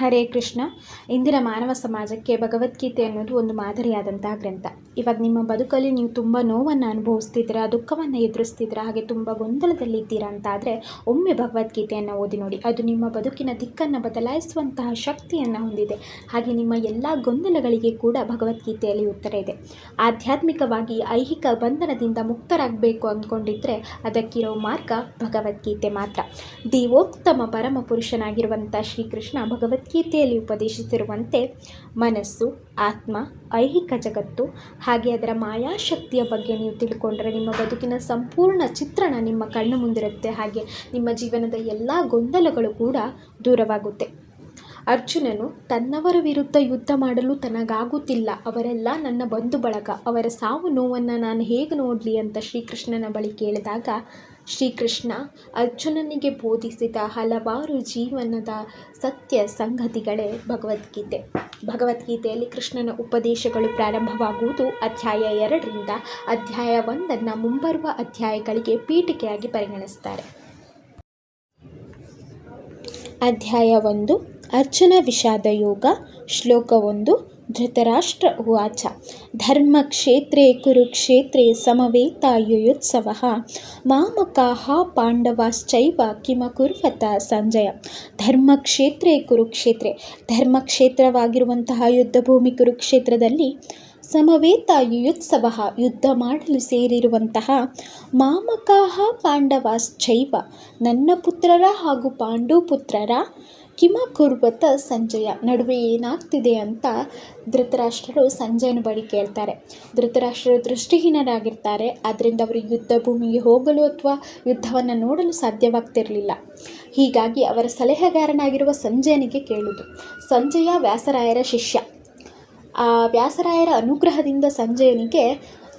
ಹರೇ ಕೃಷ್ಣ. ಇಂದಿನ ಮಾನವ ಸಮಾಜಕ್ಕೆ ಭಗವದ್ಗೀತೆ ಅನ್ನೋದು ಒಂದು ಮಾದರಿಯಾದಂತಹ ಗ್ರಂಥ. ಇವಾಗ ನಿಮ್ಮ ಬದುಕಲ್ಲಿ ನೀವು ತುಂಬ ನೋವನ್ನು ಅನುಭವಿಸ್ತಿದ್ದೀರಾ, ದುಃಖವನ್ನು ಎದುರಿಸ್ತಿದ್ದೀರಾ, ಹಾಗೆ ತುಂಬ ಗೊಂದಲದಲ್ಲಿದ್ದೀರಾ ಅಂತಾದರೆ ಒಮ್ಮೆ ಭಗವದ್ಗೀತೆಯನ್ನು ಓದಿ ನೋಡಿ. ಅದು ನಿಮ್ಮ ಬದುಕಿನ ದಿಕ್ಕನ್ನು ಬದಲಾಯಿಸುವಂತಹ ಶಕ್ತಿಯನ್ನು ಹೊಂದಿದೆ. ಹಾಗೆ ನಿಮ್ಮ ಎಲ್ಲ ಗೊಂದಲಗಳಿಗೆ ಕೂಡ ಭಗವದ್ಗೀತೆಯಲ್ಲಿ ಉತ್ತರ ಇದೆ. ಆಧ್ಯಾತ್ಮಿಕವಾಗಿ ಐಹಿಕ ಬಂಧನದಿಂದ ಮುಕ್ತರಾಗಬೇಕು ಅಂದ್ಕೊಂಡಿದ್ರೆ ಅದಕ್ಕಿರೋ ಮಾರ್ಗ ಭಗವದ್ಗೀತೆ ಮಾತ್ರ. ದೇವೋತ್ತಮ ಪರಮ ಪುರುಷನಾಗಿರುವಂಥ ಶ್ರೀಕೃಷ್ಣ ಭಗವದ್ಗೀತೆಯಲ್ಲಿ ಉಪದೇಶಿಸಿರುವಂತೆ ಮನಸ್ಸು, ಆತ್ಮ, ಐಹಿಕ ಜಗತ್ತು ಹಾಗೆ ಅದರ ಮಾಯಾಶಕ್ತಿಯ ಬಗ್ಗೆ ನೀವು ತಿಳ್ಕೊಂಡ್ರೆ ನಿಮ್ಮ ಬದುಕಿನ ಸಂಪೂರ್ಣ ಚಿತ್ರಣ ನಿಮ್ಮ ಕಣ್ಣು ಮುಂದಿರುತ್ತೆ. ಹಾಗೆ ನಿಮ್ಮ ಜೀವನದ ಎಲ್ಲ ಗೊಂದಲಗಳು ಕೂಡ ದೂರವಾಗುತ್ತೆ. ಅರ್ಜುನನು ತನ್ನವರ ವಿರುದ್ಧ ಯುದ್ಧ ಮಾಡಲು ತನಗಾಗುತ್ತಿಲ್ಲ, ಅವರೆಲ್ಲ ನನ್ನ ಬಂಧು ಬಳಗ, ಅವರ ಸಾವು ನೋವನ್ನು ನಾನು ಹೇಗೆ ನೋಡಲಿ ಅಂತ ಶ್ರೀಕೃಷ್ಣನ ಬಳಿ ಕೇಳಿದಾಗ ಶ್ರೀಕೃಷ್ಣ ಅರ್ಜುನನಿಗೆ ಬೋಧಿಸಿದ ಹಲವಾರು ಜೀವನದ ಸತ್ಯ ಸಂಗತಿಗಳೇ ಭಗವದ್ಗೀತೆ. ಭಗವದ್ಗೀತೆಯಲ್ಲಿ ಕೃಷ್ಣನ ಉಪದೇಶಗಳು ಪ್ರಾರಂಭವಾಗುವುದು ಅಧ್ಯಾಯ 2ರಿಂದ ಅಧ್ಯಾಯ 1 ಮುಂಬರುವ ಅಧ್ಯಾಯಗಳಿಗೆ ಪೀಠಿಕೆಯಾಗಿ ಪರಿಗಣಿಸ್ತಾರೆ. ಅಧ್ಯಾಯ 1 ಅರ್ಜುನ ವಿಷಾದ ಯೋಗ. ಶ್ಲೋಕ 1. ಧೃತರಾಷ್ಟ್ರ ಉವಾಚ ಧರ್ಮಕ್ಷೇತ್ರೇ ಕುರುಕ್ಷೇತ್ರೇ ಸಮವೇತಾಯುಯುತ್ಸವಃ ಮಾಮಕಾಃ ಪಾಂಡವಾಶ್ಚೈವ ಕಿಮಕುರ್ವತ ಸಂಜಯ. ಧರ್ಮಕ್ಷೇತ್ರೇ ಕುರುಕ್ಷೇತ್ರೇ, ಧರ್ಮಕ್ಷೇತ್ರವಾಗಿರುವಂತಹ ಯುದ್ಧಭೂಮಿ ಕುರುಕ್ಷೇತ್ರದಲ್ಲಿ ಸಮವೇತಾಯುಯುತ್ಸವಃ ಯುದ್ಧ ಮಾಡಲು ಸೇರಿರುವಂತಹ ಮಾಮಕಾಃ ಪಾಂಡವಾಶ್ಚೈವ ನನ್ನ ಪುತ್ರರ ಹಾಗೂ ಪಾಂಡು ಪುತ್ರರ ಕಿಮಕುರ್ವತ ಸಂಜಯ ನಡುವೆ ಏನಾಗ್ತಿದೆ ಅಂತ ಧೃತರಾಷ್ಟ್ರರು ಸಂಜಯನ ಬಳಿ ಕೇಳ್ತಾರೆ. ಧೃತರಾಷ್ಟ್ರರು ದೃಷ್ಟಿಹೀನರಾಗಿರ್ತಾರೆ. ಆದ್ದರಿಂದ ಅವರು ಯುದ್ಧ ಭೂಮಿಗೆ ಹೋಗಲು ಅಥವಾ ಯುದ್ಧವನ್ನು ನೋಡಲು ಸಾಧ್ಯವಾಗ್ತಿರಲಿಲ್ಲ. ಹೀಗಾಗಿ ಅವರ ಸಲಹೆಗಾರನಾಗಿರುವ ಸಂಜಯನಿಗೆ ಕೇಳುವುದು. ಸಂಜಯ ವ್ಯಾಸರಾಯರ ಶಿಷ್ಯ. ಆ ವ್ಯಾಸರಾಯರ ಅನುಗ್ರಹದಿಂದ ಸಂಜಯನಿಗೆ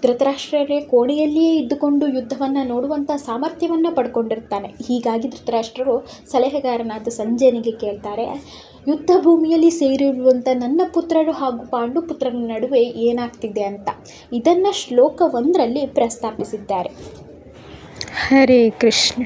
ಧೃತರಾಷ್ಟ್ರರೇ ಕೋಣೆಯಲ್ಲಿಯೇ ಇದ್ದುಕೊಂಡು ಯುದ್ಧವನ್ನು ನೋಡುವಂಥ ಸಾಮರ್ಥ್ಯವನ್ನು ಪಡ್ಕೊಂಡಿರ್ತಾನೆ. ಹೀಗಾಗಿ ಧೃತರಾಷ್ಟ್ರರು ಸಲಹೆಗಾರನಾದ ಸಂಜಯನಿಗೆ ಕೇಳ್ತಾರೆ, ಯುದ್ಧ ಭೂಮಿಯಲ್ಲಿ ಸೇರಿರುವಂಥ ನನ್ನ ಪುತ್ರರು ಹಾಗೂ ಪಾಂಡು ಪುತ್ರರ ನಡುವೆ ಏನಾಗ್ತಿದೆ ಅಂತ. ಇದನ್ನು ಶ್ಲೋಕ 1ರಲ್ಲಿ ಪ್ರಸ್ತಾಪಿಸಿದ್ದಾರೆ. ಹರೇ ಕೃಷ್ಣ.